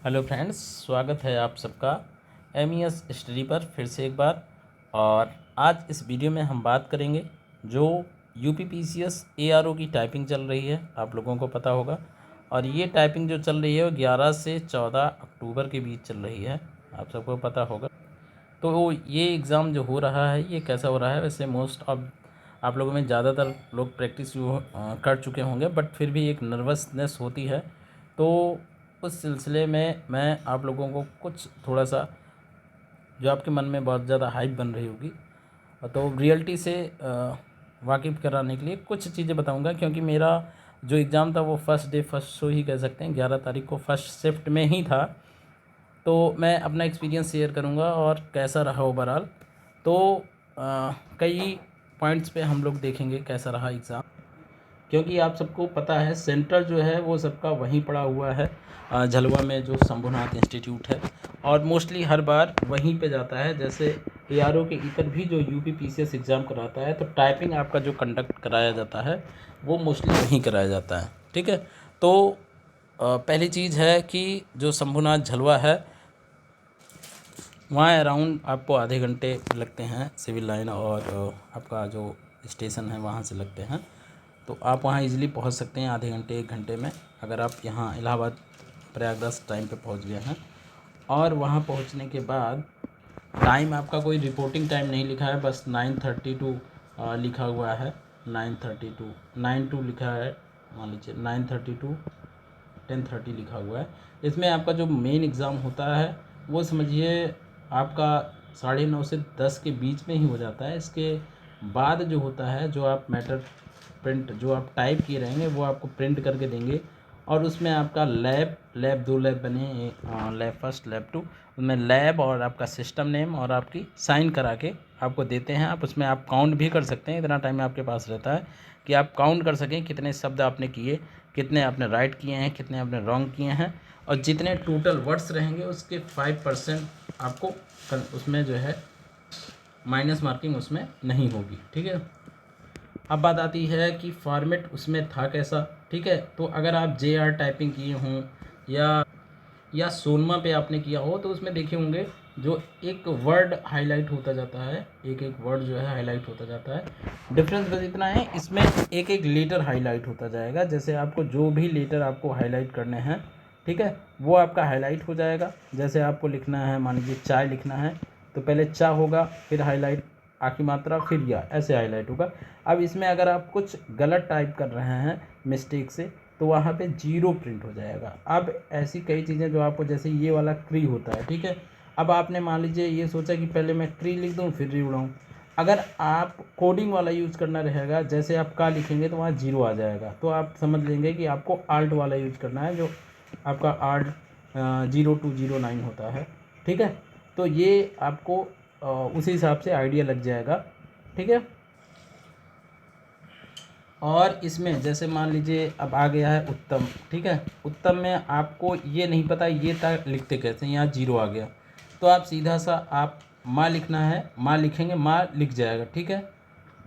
Hello friends, स्वागत है आप सबका MES स्टडी पर फिर से एक बार। और आज इस वीडियो में हम बात करेंगे जो UPPCS ARO की टाइपिंग चल रही है, आप लोगों को पता होगा। और ये टाइपिंग जो चल रही है वो 11 से 14 अक्टूबर के बीच चल रही है, आप सबको पता होगा। तो ये एग्ज़ाम जो हो रहा है ये कैसा हो रहा है, वैसे मोस्ट ऑफ आप लोगों में ज़्यादातर लोग प्रैक्टिस कर चुके होंगे, बट फिर भी एक नर्वसनेस होती है। तो उस सिलसिले में मैं आप लोगों को कुछ थोड़ा सा जो आपके मन में बहुत ज़्यादा हाइप बन रही होगी, तो रियलिटी से वाकिफ़ कराने के लिए कुछ चीज़ें बताऊंगा। क्योंकि मेरा जो एग्ज़ाम था वो फर्स्ट डे फर्स्ट शो ही कह सकते हैं, 11 तारीख को फर्स्ट शिफ्ट में ही था। तो मैं अपना एक्सपीरियंस शेयर करूंगा और कैसा रहा ओवरऑल। तो कई पॉइंट्स पे हम लोग देखेंगे कैसा रहा एग्ज़ाम। क्योंकि आप सबको पता है सेंटर जो है वो सबका वहीं पड़ा हुआ है, झलवा में जो शंभुनाथ इंस्टीट्यूट है, और मोस्टली हर बार वहीं पे जाता है। जैसे ARO के इतर भी जो UPPCS एग्ज़ाम कराता है, तो टाइपिंग आपका जो कंडक्ट कराया जाता है वो मोस्टली वहीं कराया जाता है। ठीक है, तो पहली चीज़ है कि जो शंभुनाथ झलवा है वहाँ अराउंड आपको आधे घंटे लगते हैं सिविल लाइन, और आपका जो स्टेशन है वहाँ से लगते हैं। तो आप वहाँ इजीली पहुँच सकते हैं आधे घंटे 1 घंटे में, अगर आप यहाँ इलाहाबाद प्रयागराज टाइम पे पहुँच गए हैं। और वहाँ पहुँचने के बाद टाइम आपका कोई रिपोर्टिंग टाइम नहीं लिखा है, बस 9:32 लिखा हुआ है। 9:32 9 लिखा है, मान लीजिए 9:32 10:30 लिखा हुआ है। इसमें आपका जो मेन एग्ज़ाम होता है वो समझिए आपका 9:30 से 10 के बीच में ही हो जाता है। इसके बाद जो होता है, जो आप मैटर प्रिंट जो आप टाइप किए रहेंगे वो आपको प्रिंट करके देंगे। और उसमें आपका लैब 2 लैब बने, लैब फर्स्ट लैब 2, उसमें लैब और आपका सिस्टम नेम और आपकी साइन करा के आपको देते हैं। आप उसमें आप काउंट भी कर सकते हैं, इतना टाइम आपके पास रहता है कि आप काउंट कर सकें कितने शब्द आपने किए, कितने आपने राइट किए हैं, कितने आपने रॉन्ग किए हैं। और जितने टोटल वर्ड्स रहेंगे उसके 5% आपको उसमें जो है माइनस मार्किंग उसमें नहीं होगी। ठीक है, अब बात आती है कि फॉर्मेट उसमें था कैसा। ठीक है, तो अगर आप JR टाइपिंग किए हों या सोनमा पे आपने किया हो, तो उसमें देखे होंगे जो एक वर्ड हाईलाइट होता जाता है, एक एक वर्ड जो है हाईलाइट होता जाता है। डिफरेंस बस इतना है, इसमें एक एक लेटर हाईलाइट होता जाएगा। जैसे आपको जो भी लेटर आपको हाईलाइट करने हैं, ठीक है, वो आपका हाईलाइट हो जाएगा। जैसे आपको लिखना है, मान लीजिए चाय लिखना है, तो पहले चा होगा, फिर हाईलाइट आखिरी मात्रा, फिर या, ऐसे हाईलाइट होगा। अब इसमें अगर आप कुछ गलत टाइप कर रहे हैं मिस्टेक से, तो वहाँ पे 0 प्रिंट हो जाएगा। अब ऐसी कई चीज़ें जो आपको, जैसे ये वाला ट्री होता है, ठीक है, अब आपने मान लीजिए ये सोचा कि पहले मैं ट्री लिख दूँ फिर री उड़ाऊँ। अगर आप कोडिंग वाला यूज़ करना रहेगा, जैसे आप का लिखेंगे तो वहाँ 0 आ जाएगा, तो आप समझ लेंगे कि आपको आल्ट वाला यूज़ करना है, जो आपका आल्ट 0209 होता है। ठीक है, तो ये आपको उसी हिसाब से आइडिया लग जाएगा। ठीक है, और इसमें जैसे मान लीजिए अब आ गया है उत्तम। ठीक है, उत्तम में आपको ये नहीं पता ये तक लिखते कैसे, यहाँ 0 आ गया, तो आप सीधा सा आप माँ लिखना है, माँ लिखेंगे, माँ लिख जाएगा। ठीक है,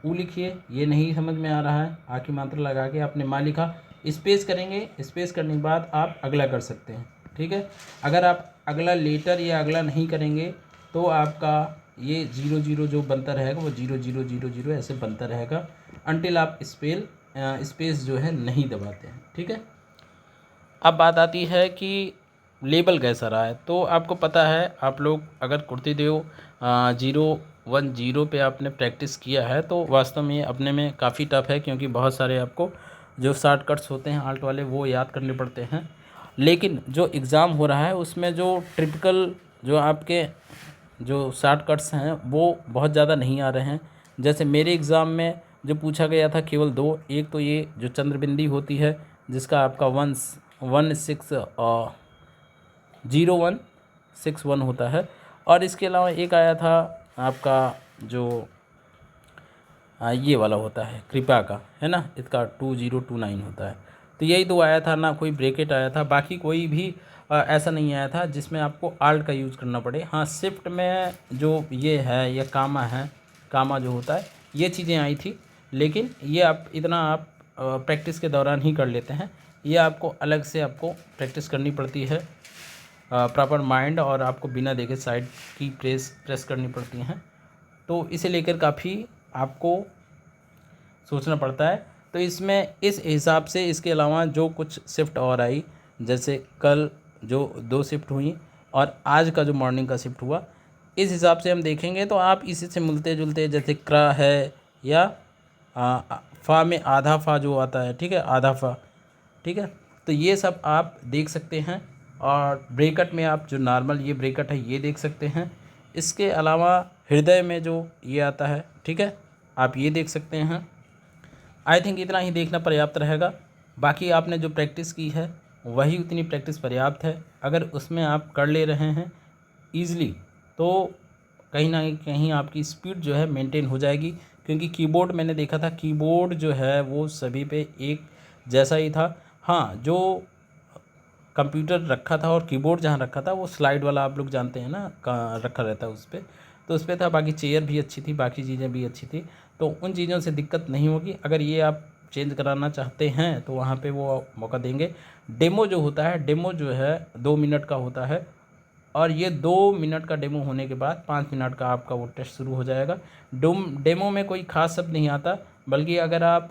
ऊ लिखिए, ये नहीं समझ में आ रहा है, आखिरी मात्रा लगा के आपने माँ लिखा, स्पेस करेंगे, स्पेस करने के बाद आप अगला कर सकते हैं। ठीक है, अगर आप अगला लेटर या अगला नहीं करेंगे तो आपका ये 0 0 जो बनता रहेगा वो 0 0 0 0 ऐसे बनता रहेगा, अनटिल आप स्पेस जो है नहीं दबाते हैं। ठीक है, अब बात आती है कि लेबल कैसा रहा है। तो आपको पता है, आप लोग अगर कुर्तीदेव 010 पे आपने प्रैक्टिस किया है तो वास्तव में अपने में काफ़ी टफ है, क्योंकि बहुत सारे आपको जो शॉर्टकट्स होते हैं आल्ट वाले वो याद करने पड़ते हैं। लेकिन जो एग्ज़ाम हो रहा है उसमें जो टिपिकल जो आपके जो शॉर्टकट्स हैं वो बहुत ज़्यादा नहीं आ रहे हैं। जैसे मेरे एग्ज़ाम में जो पूछा गया था केवल 2, एक तो ये जो चंद्रबिंदी होती है जिसका आपका 0161 होता है, और इसके अलावा एक आया था आपका जो ये वाला होता है कृपा का, है ना, इसका 2029 होता है। तो यही तो आया था ना, कोई ब्रैकेट आया था, बाकी कोई भी ऐसा नहीं आया था जिसमें आपको आल्ट का यूज़ करना पड़े। हाँ, शिफ्ट में जो ये है, ये कामा है, कामा जो होता है, ये चीज़ें आई थी, लेकिन ये आप इतना आप प्रैक्टिस के दौरान ही कर लेते हैं, ये आपको अलग से आपको प्रैक्टिस करनी पड़ती है। प्रॉपर माइंड और आपको बिना देखे साइड की प्रेस करनी पड़ती हैं। तो इसे लेकर काफ़ी आपको सोचना पड़ता है। तो इसमें इस हिसाब से इसके अलावा जो कुछ शिफ्ट और आई, जैसे कल जो 2 शिफ्ट हुई और आज का जो मॉर्निंग का शिफ्ट हुआ, इस हिसाब से हम देखेंगे तो आप इसी से मिलते जुलते जैसे क्रा है या फा में आधा फा जो आता है, ठीक है, आधा फा, ठीक है। तो ये सब आप देख सकते हैं और ब्रेकट में आप जो नॉर्मल ये ब्रेकट है ये देख सकते हैं। इसके अलावा हृदय में जो ये आता है, ठीक है, आप ये देख सकते हैं। आई थिंक इतना ही देखना पर्याप्त रहेगा। बाकी आपने जो प्रैक्टिस की है वही उतनी प्रैक्टिस पर्याप्त है। अगर उसमें आप कर ले रहे हैं ईज़िली तो कहीं ना कहीं आपकी स्पीड जो है मेंटेन हो जाएगी, क्योंकि कीबोर्ड मैंने देखा था, कीबोर्ड जो है वो सभी पे एक जैसा ही था। हाँ, जो कंप्यूटर रखा था और कीबोर्ड जहाँ रखा था वो स्लाइड वाला आप लोग जानते हैं ना, रखा रहता है उस पर, तो उस पर था। बाकी चेयर भी अच्छी थी, बाकी चीज़ें भी अच्छी थी, तो उन चीज़ों से दिक्कत नहीं होगी। अगर ये आप चेंज कराना चाहते हैं तो वहाँ पे वो मौका देंगे। डेमो जो होता है, डेमो जो है 2 मिनट का होता है और ये 2 मिनट का डेमो होने के बाद 5 मिनट का आपका वो टेस्ट शुरू हो जाएगा। डेमो में कोई ख़ास शब्द नहीं आता, बल्कि अगर आप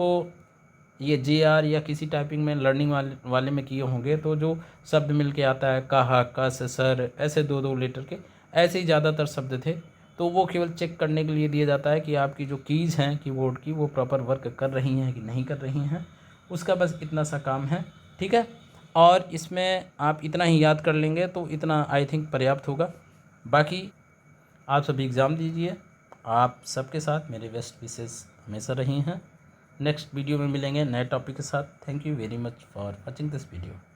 ये JR या किसी टाइपिंग में लर्निंग वाले में किए होंगे तो जो शब्द मिल के आता है कहा, कस, सर, ऐसे 2-2 लेटर के, ऐसे ही ज़्यादातर शब्द थे। तो वो केवल चेक करने के लिए दिया जाता है कि आपकी जो कीज़ हैं कीबोर्ड की वो प्रॉपर वर्क कर रही हैं कि नहीं कर रही हैं, उसका बस इतना सा काम है, ठीक है। और इसमें आप इतना ही याद कर लेंगे तो इतना आई थिंक पर्याप्त होगा। बाकी आप सभी एग्ज़ाम दीजिए। आप सबके साथ मेरे बेस्ट विशेस हमेशा रही हैं। नेक्स्ट वीडियो में मिलेंगे नए टॉपिक के साथ। Thank you very much for watching this video.